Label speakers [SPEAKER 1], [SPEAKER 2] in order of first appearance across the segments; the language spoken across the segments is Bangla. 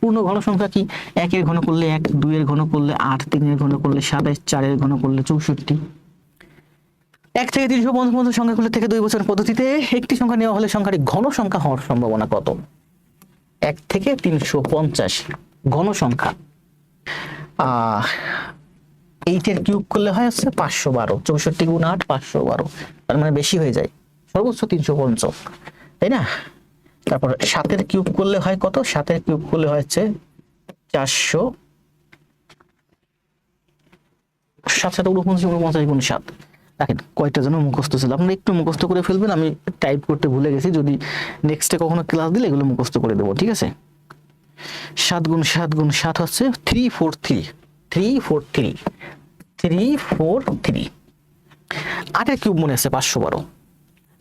[SPEAKER 1] পূর্ণ ঘন সংখ্যা কি? 1 এর ঘন করলে 1, 2 এর ঘন করলে 8, 3 এর ঘন করলে 27, 4 এর ঘন করলে 64। 1 থেকে 350 পর্যন্ত সংখ্যাগুলো থেকে 2 বছর পদ্ধতিতে একটি সংখ্যা নেওয়া হলে সংখ্যাটি ঘন সংখ্যা হওয়ার সম্ভাবনা কত? 1 থেকে 350 ঘন সংখ্যা। 8 এর কিউব করলে হয় হচ্ছে 512, 64 গুণ 8 512, তার মানে বেশি হয়ে যায়, সর্বোচ্চ 350, তাই না? তারপর 7 এর কিউব করলে হয় কত? 7 এর কিউব করলে হয় হচ্ছে 400, 7 7 49, 49 গুণ 7। দেখেন কয়টা যেন মুখস্থ ছিল, আপনারা একটু মুখস্থ করে ফেলবেন, আমি টাইপ করতে ভুলে গেছি, যদি নেক্সটে কখনো ক্লাস দিলে এগুলো মুখস্থ করে দেবো, ঠিক আছে? 7 গুণ 7 গুণ 7 হচ্ছে 343, 343, 343। 8 এর কিউব মনে আছে 512,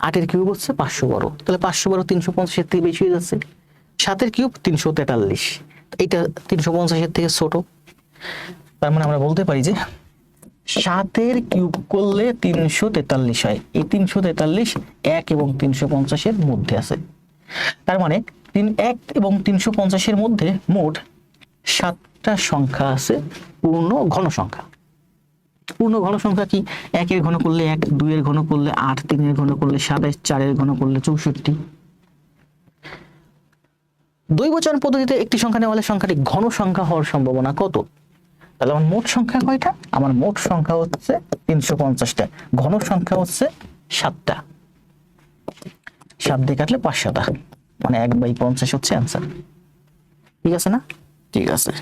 [SPEAKER 1] 8 এর কিউব হচ্ছে 512, তাহলে 512 350 এর থেকে বেশি হয়ে যাচ্ছে। 7 এর কিউব 343, এটা 350 এর থেকে ছোট, তার মানে আমরা বলতে পারি যে 7 এর কিউব করলে 343 হয়, এই 343 1 এবং 350 এর মধ্যে আছে, তার মানে 1 এবং 350 এর মধ্যে মোট 7টা সংখ্যা আছে পূর্ণ ঘন সংখ্যা। পূর্ণ ঘন সংখ্যা কি? 1 এর ঘন করলে 1, 2 এর ঘন করলে 8, 3 এর ঘন করলে 27, 4 এর ঘন করলে 64। দ্বৈবচন পদ্ধতিতে একটি সংখ্যা নেওয়া হলে সংখ্যাটি ঘন সংখ্যা হওয়ার সম্ভাবনা কত? তাহলে আমার মোট সংখ্যা কয়টা? আমার মোট সংখ্যা হচ্ছে 350টা, ঘন সংখ্যা হচ্ছে 7টা, 7 দিয়ে কাটলে 500টা, মানে 1/50 হচ্ছে অ্যান্সার। ঠিক আছে না? ঠিক আছে।